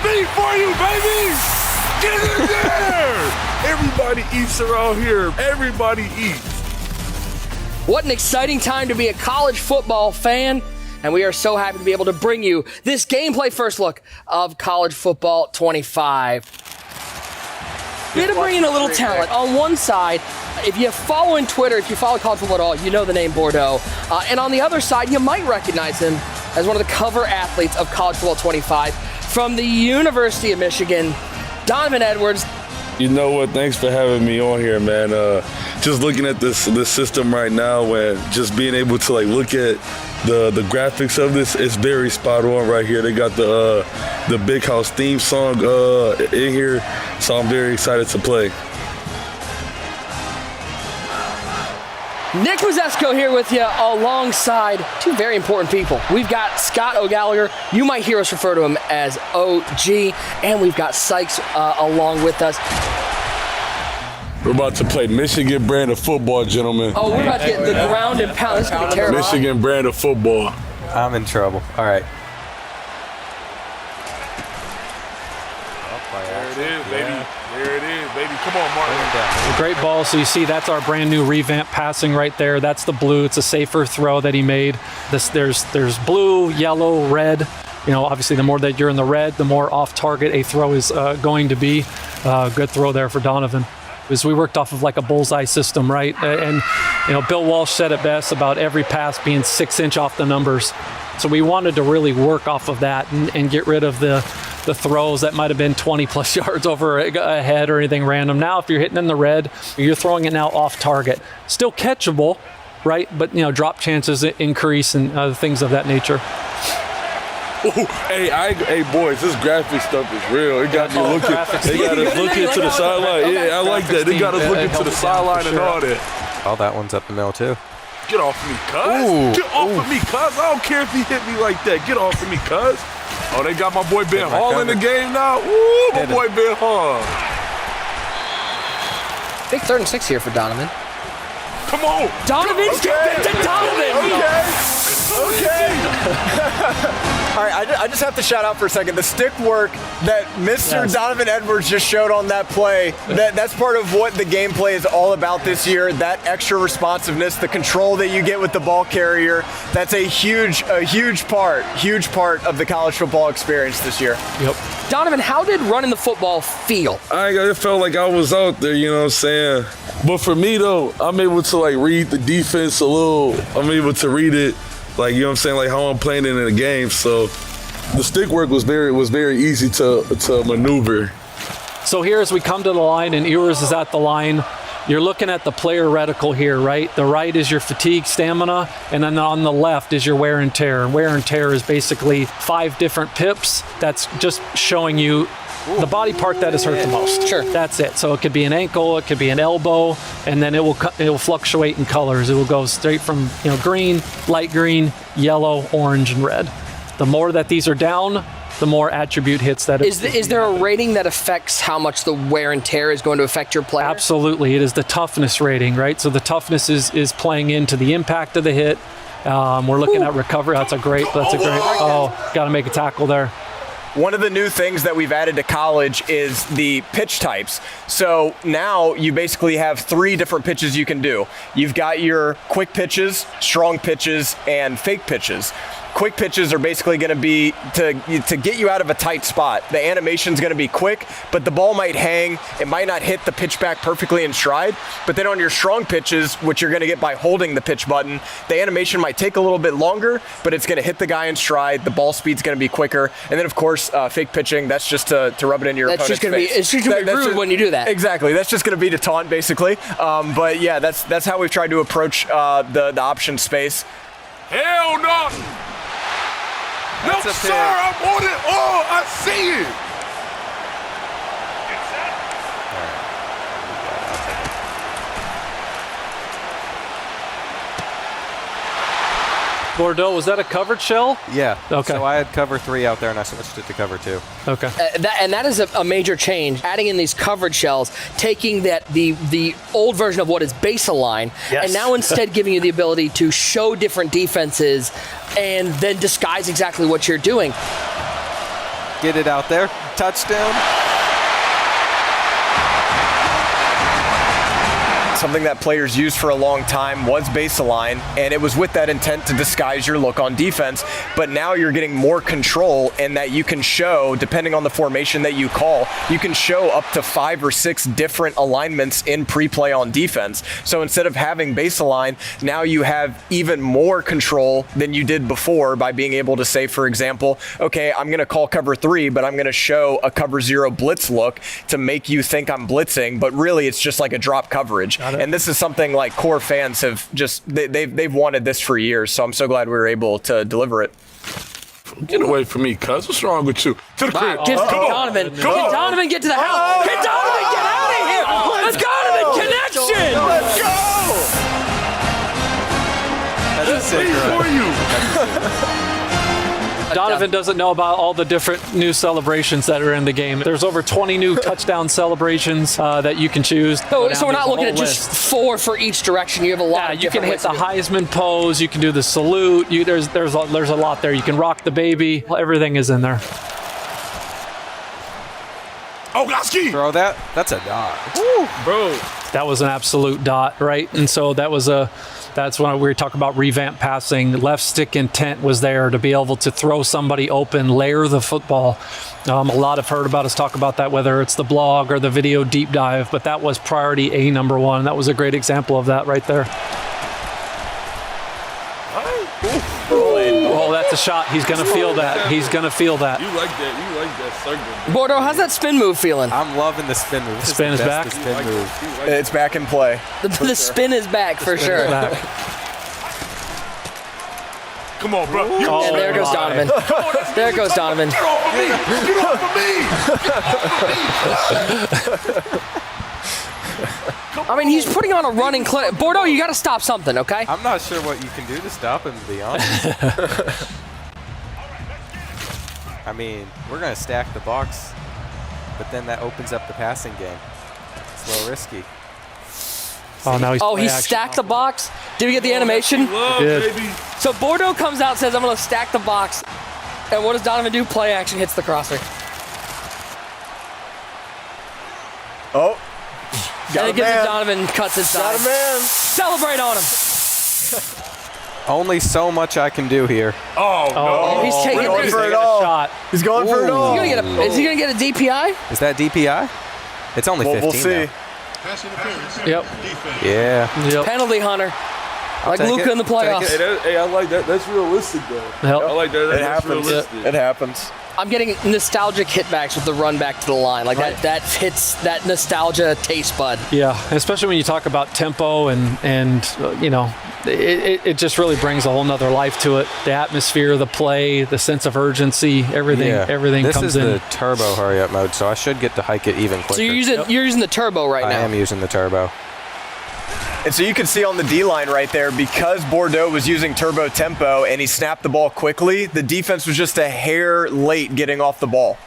meat for you, baby. Get in there. Everybody eats around here. Everybody eats. What an exciting time to be a college football fan. And we are so happy to be able to bring you this gameplay first look of College Football 25. We had to bring in a little talent. On one side, if you follow on Twitter, if you follow college football at all, you know the name Bordeaux. And on the other side, you might recognize him as one of the cover athletes of College Football 25 from the University of Michigan, Donovan Edwards. You know what? Thanks for having me on here, man. Just looking at this system right now and just being able to look at the graphics of this, it's very spot on right here. They got the Big House theme song in here, so I'm very excited to play. Nick Mazesco here with you alongside two very important people. We've got Scott O'Gallagher. You might hear us refer to him as OG. And we've got Sykes along with us. We're about to play Michigan brand of football, gentlemen. Oh, we're about to get the ground and pound. This is going to be terrible. Michigan brand of football. I'm in trouble. All right. There it is, baby. There it is, baby. Come on, Martin. Great ball. So you see that's our brand new revamp passing right there. That's the blue. It's a safer throw that he made. There's blue, yellow, red. You know, obviously the more that you're in the red, the more off target a throw is going to be. Good throw there for Donovan. Because we worked off of like a bullseye system, right? And you know, Bill Walsh said it best about every pass being 6 inch off the numbers. So we wanted to really work off of that and get rid of the throws that might have been 20 plus yards over a head or anything random. Now, if you're hitting in the red, you're throwing it now off target. Still catchable, right? But, you know, drop chances increase and things of that nature. Ooh, hey, boys, this graphic stuff is real. It got me looking. They got us looking to the sideline. Yeah, I like that. They got us looking to the sideline and all that. Oh, that one's up the middle, too. Get off of me, cuz. Get off of me, cuz. I don't care if he hit me like that. Get off of me, cuz. Oh, they got my boy Ben Hall in the game now. Ooh, my boy Ben Hall. Big 3rd and 6 here for Donovan. Come on. Donovan's giving to Donovan. Okay. All right, I just have to shout out for a second. The stick work that Mr. Donovan Edwards just showed on that play, that's part of what the gameplay is all about this year, that extra responsiveness, the control that you get with the ball carrier. That's a huge part of the college football experience this year. Yep. Donovan, how did running the football feel? I felt like I was out there, you know what I'm saying? But for me, though, I'm able to, read the defense a little. I'm able to read it, you know what I'm saying, how I'm playing it in a game. So the stick work was very easy to maneuver. So here as we come to the line and Ewers is at the line, you're looking at the player reticle here, right? The right is your fatigue, stamina, and then on the left is your wear and tear. And wear and tear is basically 5 different pips. That's just showing you the body part that is hurt the most. Sure. That's it. So it could be an ankle, it could be an elbow, and then it will fluctuate in colors. It will go straight from green, light green, yellow, orange, and red. The more that these are down, the more attribute hits that. Is there a rating that affects how much the wear and tear is going to affect your player? Absolutely. It is the toughness rating, right? So the toughness is playing into the impact of the hit. We're looking at recovery. That's a great. Oh, got to make a tackle there. One of the new things that we've added to college is the pitch types. So now you basically have 3 different pitches you can do. You've got your quick pitches, strong pitches, and fake pitches. Quick pitches are basically going to be to get you out of a tight spot. The animation's going to be quick, but the ball might hang. It might not hit the pitch back perfectly in stride. But then on your strong pitches, which you're going to get by holding the pitch button, the animation might take a little bit longer, but it's going to hit the guy in stride. The ball speed's going to be quicker. And then, of course, fake pitching, that's just to rub it in your opponent's face. It's just going to be rude when you do that. Exactly. That's just going to be to taunt, basically. But, yeah, that's how we've tried to approach the option space. Hell no! No, sir, I'm on it. Oh, I see it. Bordeaux, was that a covered shell? Yeah. Okay. So I had cover 3 out there, and I switched it to cover 2. Okay. That is a major change. Adding in these coverage shells, taking the old version of what is base align, and now instead giving you the ability to show different defenses and then disguise exactly what you're doing. Get it out there. Touchdown. Something that players used for a long time was base-align, and it was with that intent to disguise your look on defense. But now you're getting more control in that you can show, depending on the formation that you call, you can show up to 5 or 6 different alignments in pre-play on defense. So instead of having base-align, now you have even more control than you did before by being able to say, for example, okay, I'm going to call cover 3, but I'm going to show a cover 0 blitz look to make you think I'm blitzing, but really it's just like a drop coverage. And this is something like core fans have just, they've wanted this for years, so I'm so glad we were able to deliver it. Get away from me, cuz. What's wrong with you? To the crib. Get Donovan. Can Donovan get to the house? Can Donovan get out of here? Let's Donovan connection. Let's go! That's a sick Wait run. for you. Donovan doesn't know about all the different new celebrations that are in the game. There's over 20 new touchdown celebrations that you can choose. So we're not looking at just 4 for each direction. You have a lot. Yeah, of you can different hit the ways to Heisman pose. You can do the salute. There's a lot there. You can rock the baby. Everything is in there. Oh, Goski! Throw that. That's a dot. Bro. That was an absolute dot, right? And so that's when we were talking about revamp passing. Left stick intent was there to be able to throw somebody open, layer the football. A lot have heard about us talk about that, whether it's the blog or the video deep dive, but that was priority A number 1. That was a great example of that right there. Oh, that's a shot. He's going to feel that. He's going to feel that. You like that circle. Bordeaux, how's that spin move feeling? I'm loving the spin move. This Spin is the back? best spin move. It's back in play. The spin is back for sure. Back. Come on, bro. You And there goes Donovan. There goes Donovan. Get off of me! Get off of me! I mean, he's putting on a running clip. Bordeaux, you got to stop something, okay? I'm not sure what you can do to stop him, to be honest. I mean, we're going to stack the box, but then that opens up the passing game. It's a little risky. Oh, now he's Oh, play he action. stacked the box. Did we get the animation? Love, Good. baby. So Bordeaux comes out and says, I'm going to stack the box. And what does Donovan do? Play action, hits the crosser. Oh. Got And a it gives it man. Donovan, cuts inside. Got a man. Celebrate on him. Only so much I can do here. Oh, no. He's taking going this. for it Taking a all. shot. He's going for it all. Is he gonna get a DPI? Is that DPI? It's only 15 We'll see. now. Yep. Yeah. Yep. Penalty hunter. Like take Luka it. in the Take playoffs. it. Hey, I like that. That's realistic, though. Yep. I like that. It That's happens. realistic. It happens. I'm getting nostalgic hitbacks with the run back to the line. Like that hits that nostalgia taste bud. Yeah, especially when you talk about tempo and it just really brings a whole nother life to it. The atmosphere, the play, the sense of urgency, everything This comes is in. the turbo hurry up mode, so I should get to hike it even quicker. So you're using the turbo right I now. am using the turbo. And so you can see on the D-line right there, because Bordeaux was using turbo tempo and he snapped the ball quickly, the defense was just a hair late getting off the ball.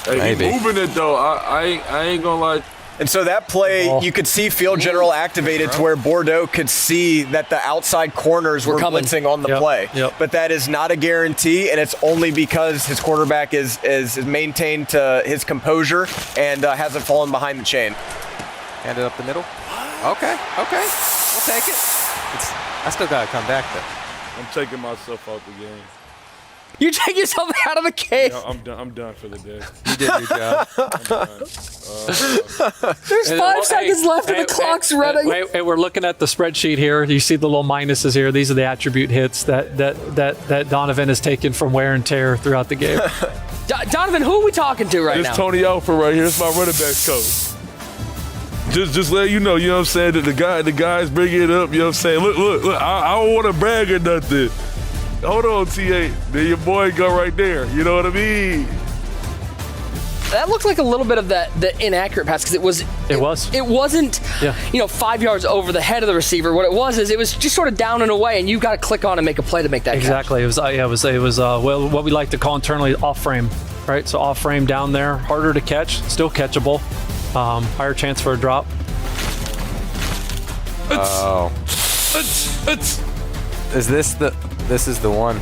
Hey, Maybe. he moving it, though. I ain't gonna lie. And so that play, you could see field general activated to where Bordeaux could see that the outside corners were coming. blitzing on the Yep, play. yep. But that is not a guarantee, and it's only because his quarterback is maintained to his composure and hasn't fallen behind the chain. Hand it up the middle. Okay. We'll take it. I still got to come back, though. I'm taking myself out the game. You take yourself out of the case. Yeah, I'm done for the day. You did your job. There's 5 seconds left and the clock's running. Hey, we're looking at the spreadsheet here. You see the little minuses here. These are the attribute hits that Donovan has taken from wear and tear throughout the game. Donovan, who are we talking to right It's now? Tony Alford right here. It's my running back coach. Just let you know what I'm saying, that the guys bringing it up, you know what I'm saying? Look, I don't want to brag or nothing. Hold on, T8. There your boy go right there. You know what I mean? That looked like a little bit of the inaccurate pass because it wasn't 5 yards over the head of the receiver. What it was just sort of down and away, and you got to click on and make a play to make that Exactly. It was what we like to call internally off frame, right? So off frame down there, harder to catch, still catchable, higher chance for a drop. Oh. This is the one.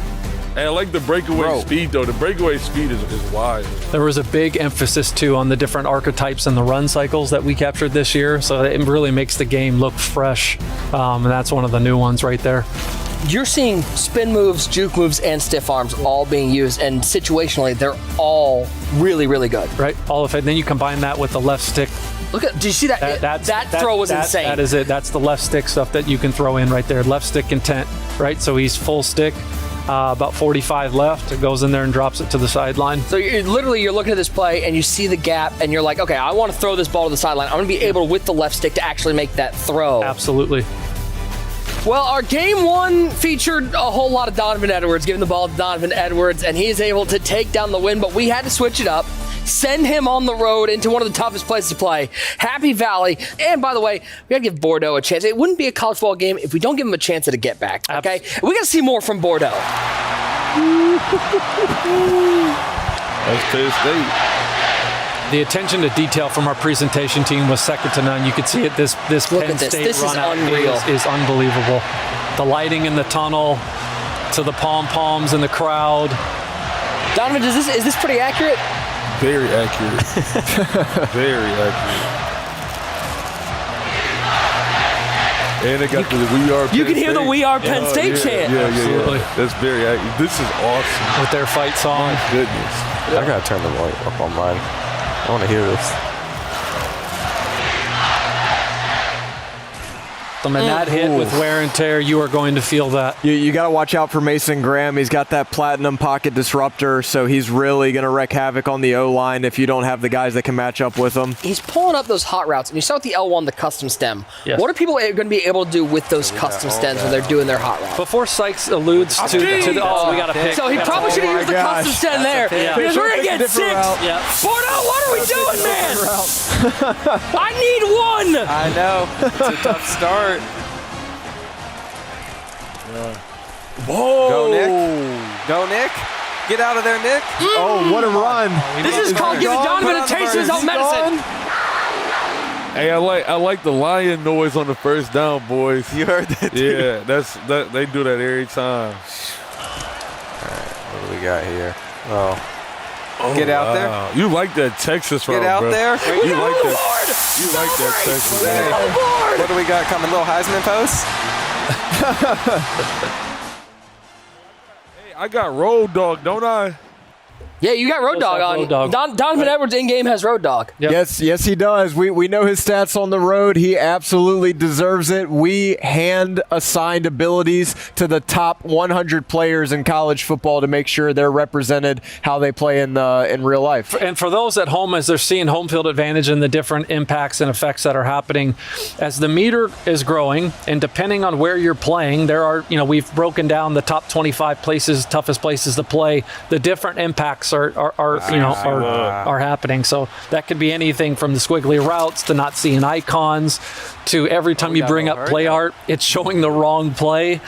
And I like the breakaway speed, though. The breakaway speed is wild. There was a big emphasis, too, on the different archetypes and the run cycles that we captured this year. So it really makes the game look fresh. And that's one of the new ones right there. You're seeing spin moves, juke moves, and stiff arms all being used, and situationally, they're all really, really good. Right? All of it. Then you combine that with the left stick. Look at, did you see that? That throw was insane. That is it. That's the left stick stuff that you can throw in right there. Left stick intent, right? So he's full stick, about 45 left. It goes in there and drops it to the sideline. So you're looking at this play and you see the gap and you're like, okay, I want to throw this ball to the sideline. I'm going to be able with the left stick to actually make that throw. Absolutely. Well, our game one featured a whole lot of Donovan Edwards, giving the ball to Donovan Edwards, and he is able to take down the win, but we had to switch it up, send him on the road into one of the toughest places to play, Happy Valley. And by the way, we got to give Bordeaux a chance. It wouldn't be a college football game if we don't give them a chance at a get back, okay? We got to see more from Bordeaux. That's Penn State. The attention to detail from our presentation team was second to none. You could see it. This Penn State run out is unbelievable. The lighting in the tunnel, to the pom-poms in the crowd. Donovan, is this pretty accurate? Very accurate. Very accurate. And they got the We Are Penn State. You can hear the We Are Penn State chant. Yeah. That's very accurate. This is awesome. With their fight song. My goodness. I gotta turn the volume up on mine. I want to hear this. And that hit with wear and tear, you are going to feel that. You got to watch out for Mason Graham. He's got that platinum pocket disruptor, so he's really going to wreak havoc on the O-line if you don't have the guys that can match up with him. He's pulling up those hot routes, and you saw with the L1, the custom stem. Yes. What are people going to be able to do with those custom stems when they're doing their hot route? Before Sykes alludes to the we got to pick. So he probably should have used the custom stem there. Because we're going to get 6. Yeah. Bordeaux, what are we doing, man? I need 1. I know. It's a tough start. Whoa. Go, Nick. Go, Nick. Get out of there, Nick. Oh, what a run. This is called giving Donovan a taste of his own medicine. Hey, I like the lion noise on the first down, boys. You heard that, too? Yeah, they do that every time. All right, what do we got here? Oh, get out there. You like that Texas route, Get out bro. there. You like that. You like that Texas route. What do we got coming? Little Heisman post? Hey, I got Road Dog, don't I? Yeah, you got Road Dog on. Road Dog. Donovan Edwards in-game has Road Dog. Yep. Yes, he does. We know his stats on the road. He absolutely deserves it. We hand assigned abilities to the top 100 players in college football to make sure they're represented how they play in real life. And for those at home, as they're seeing home field advantage and the different impacts and effects that are happening, as the meter is growing, and depending on where you're playing, there are, we've broken down the top 25 places, toughest places to play. The different impacts are happening. So that could be anything from the squiggly routes to not seeing icons to every time you bring up play art, it's showing the wrong play.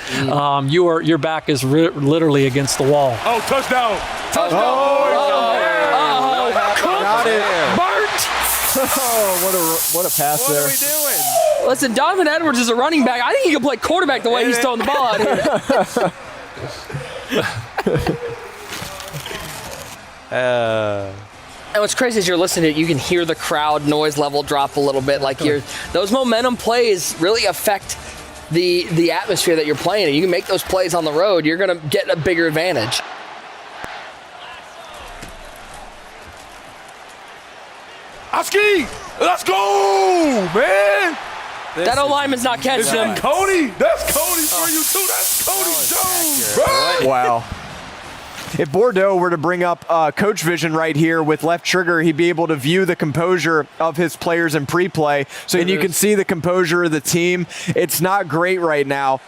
Your back is literally against the wall. Oh, touchdown! Got it. Bart! Oh, what a pass there. What are we doing? Listen, Donovan Edwards is a running back. I think he can play quarterback the way he's throwing the ball out here. And what's crazy is you're listening to it, you can hear the crowd noise level drop a little bit. Like those momentum plays really affect the atmosphere that you're playing in. You can make those plays on the road, you're going to get a bigger advantage. Aski, let's go, man! That O-lineman's not catching him. Cody, that's Cody for you too. That's Cody Jones, bro. Wow. If Bordeaux were to bring up coach vision right here with left trigger, he'd be able to view the composure of his players in pre-play. So you can see the composure of the team. It's not great right now.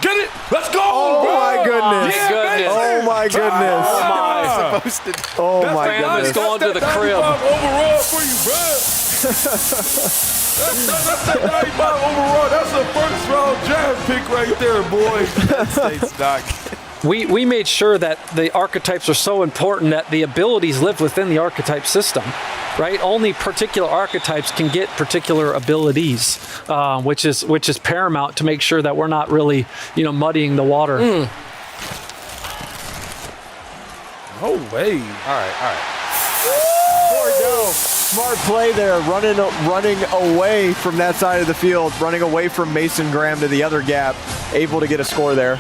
Get it! Let's go! Oh, bro. my goodness. Yeah, Goodness. Oh, my goodness. Oh, my Family's goodness. going to the crib. Overall for you, bro. That's that 95 overall. That's a first round draft pick right there, boy. State's doc. We made sure that the archetypes are so important that the abilities live within the archetype system. right? Only particular archetypes can get particular abilities, which is paramount to make sure that we're not really, muddying the water. No way. All right. Bordeaux, smart play there, running away from that side of the field, running away from Mason Graham to the other gap, able to get a score there.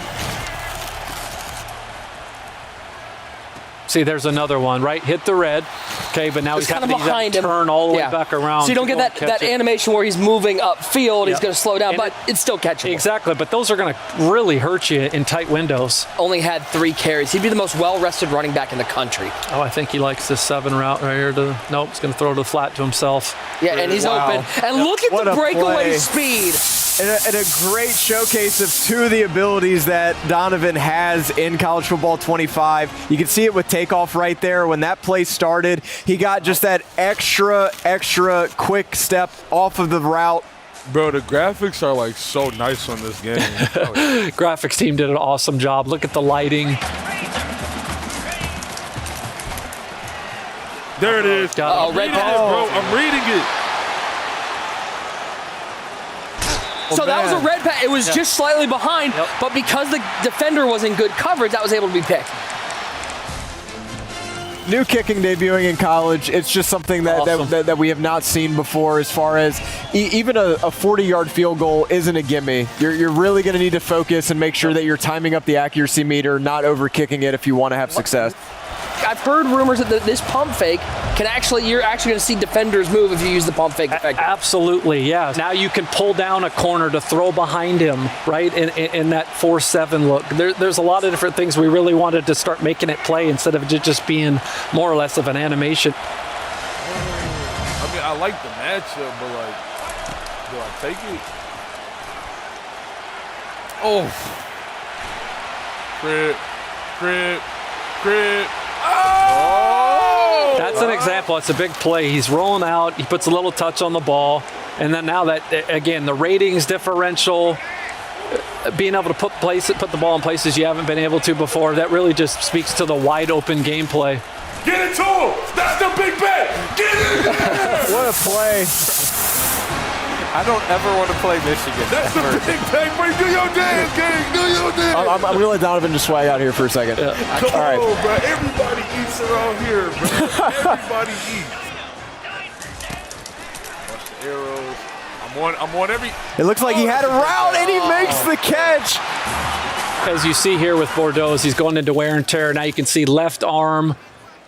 See, there's another one, right? Hit the red. Okay, but now he's kind having of behind to him. turn all the way back around. So you don't get that animation where he's moving upfield. He's Yep. going to slow down, And but it's still catchable. Exactly, but those are going to really hurt you in tight windows. Only had 3 carries. He'd be the most well-rested running back in the country. Oh, I think he likes this 7 route right here. Nope, he's going to throw to the flat to himself. Yeah, and he's Wow. open. And look at What the a breakaway play. speed. And a great showcase of 2 of the abilities that Donovan has in College Football 25. You can see it with takeoff right there. When that play started, he got just that extra quick step off of the route. Bro, the graphics are like so nice on this game. Graphics team did an awesome job. Look at the lighting. There it is. Got it. I'm red reading pass. it, bro. I'm reading it. So that was a man. red pass. It was just slightly behind, Yep. but because the defender was in good coverage, that was able to be picked. New kicking debuting in college. It's just something that Awesome. that we have not seen before. As far as even a 40-yard field goal isn't a gimme. You're really going to need to focus and make sure that you're timing up the accuracy meter, not over kicking it if you want to have success. I've heard rumors that this pump fake you're actually going to see defenders move if you use the pump fake effect. Absolutely, yeah. Now you can pull down a corner to throw behind him, right, in that 4-7 look. There's a lot of different things we really wanted to start making it play instead of just being more or less of an animation. I mean, I like the matchup, but like, do I take it? Oh. Crib. Oh! That's an example. It's a big play. He's rolling out. He puts a little touch on the ball. And then now that, again, the ratings differential, being able to put the ball in places you haven't been able to before, that really just speaks to the wide open gameplay. Get it to him! That's the big bet! Get it! What a play. I don't ever want to play Michigan. That's the big bet, bro. Do your dance, gang. Do your dance. I'm going to let Donovan just swag out here for a second. Come All right. on, bro. Everybody eats around here, bro. Everybody eats. Watch the arrows. I'm on every. It looks like he had a route and he makes the catch. As you see here with Bordeaux, he's going into wear and tear. Now you can see left arm.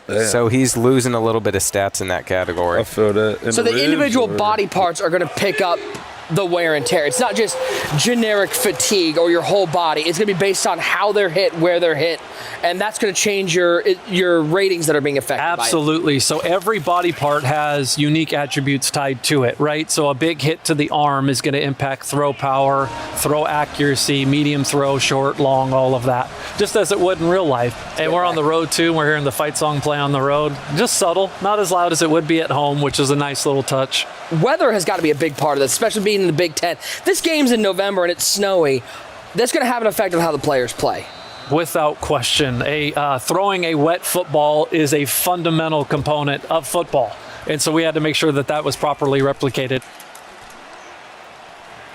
So he's losing a little bit of stats in that category. I feel that. So the individual body parts are going to pick up the wear and tear. It's not just generic fatigue or your whole body. It's going to be based on how they're hit, where they're hit, and that's going to change your ratings that are being affected Absolutely. So every body part has unique attributes tied to it, right? So a big hit to the arm is going to impact throw power, throw accuracy, medium throw, short, long, all of that, just as it would in real life. And we're on the road too. We're hearing the fight song play on the road. Just subtle, not as loud as it would be at home, which is a nice little touch. by it. Weather has got to be a big part of this, especially being in the Big Ten. This game's in November and it's snowy. That's going to have an effect on how the players play. Without question, throwing a wet football is a fundamental component of football. And so we had to make sure that was properly replicated.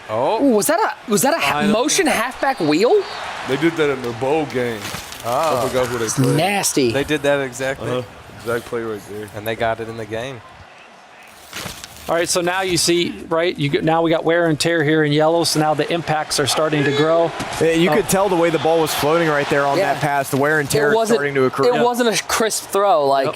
Ooh, was that a motion halfback wheel? They did that in their bowl game. I forgot who they played. Nasty. They did that exactly. Exact play right there. And they got it in the game. All right, so now you see, right, now we got wear and tear here in yellow, so now the impacts are starting to grow. You could tell the way the ball was floating right there on Yeah. that pass. The wear and tear is starting to occur. It wasn't a crisp throw.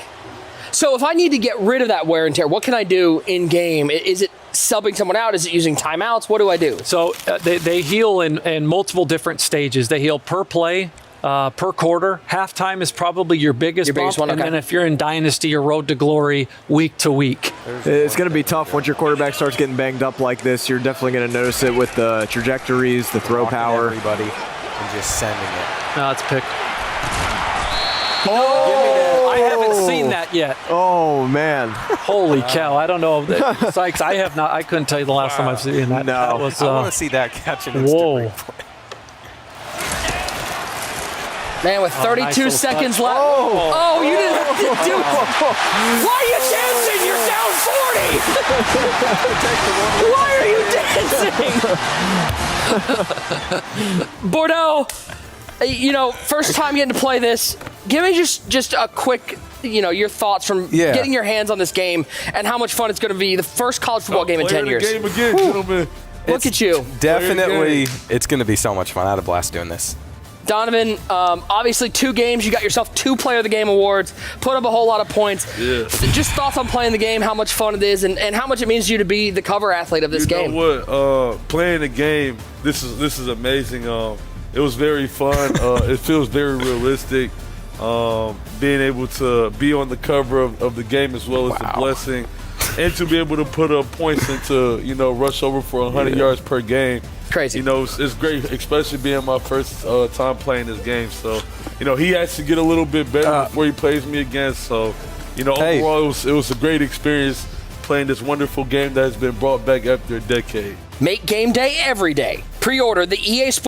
So if I need to get rid of that wear and tear, what can I do in game? Is it subbing someone out? Is it using timeouts? What do I do? So they heal in multiple different stages. They heal per play, per quarter. Halftime is probably your biggest bump. one, And okay. then if you're in Dynasty or Road to Glory, week to week. It's going to be tough once your quarterback starts getting banged up like this. You're definitely going to notice it with the trajectories, the throw Walking power. everybody and just sending it. No, it's picked. Oh! I haven't seen that yet. Oh, man. Holy cow! I don't know. Sykes, I have not. I couldn't tell you the last time I've seen that. No. That was, I want to see that catch in whoa. instant replay. Man, with 32 little seconds touch. left. Oh, you didn't. Why are you dancing? You're down 40. Why are you dancing? Bordeaux, first time getting to play this. Give me just a quick, your thoughts from getting your hands on this game and how much fun it's going to be. The first college football game in 10 years. Game again, gentlemen. Look at you. Definitely, it's going to be so much fun. I had a blast doing this. Donovan, obviously 2 games. You got yourself 2 Player of the Game awards. Put up a whole lot of points. Yeah. Just thoughts on playing the game, how much fun it is, and how much it means to you to be the cover athlete of this game. You know what? Playing the game, this is amazing. It was very fun. It feels very realistic. Being able to be on the cover of the game as well is a blessing. And to be able to put up points into, rush over for 100 yards per game. Crazy. It's great, especially being my first time playing this game. So, he has to get a little bit better before he plays me again. So, overall, it was a great experience playing this wonderful game that has been brought back after a decade. Make game day every day. Pre-order the EA Sports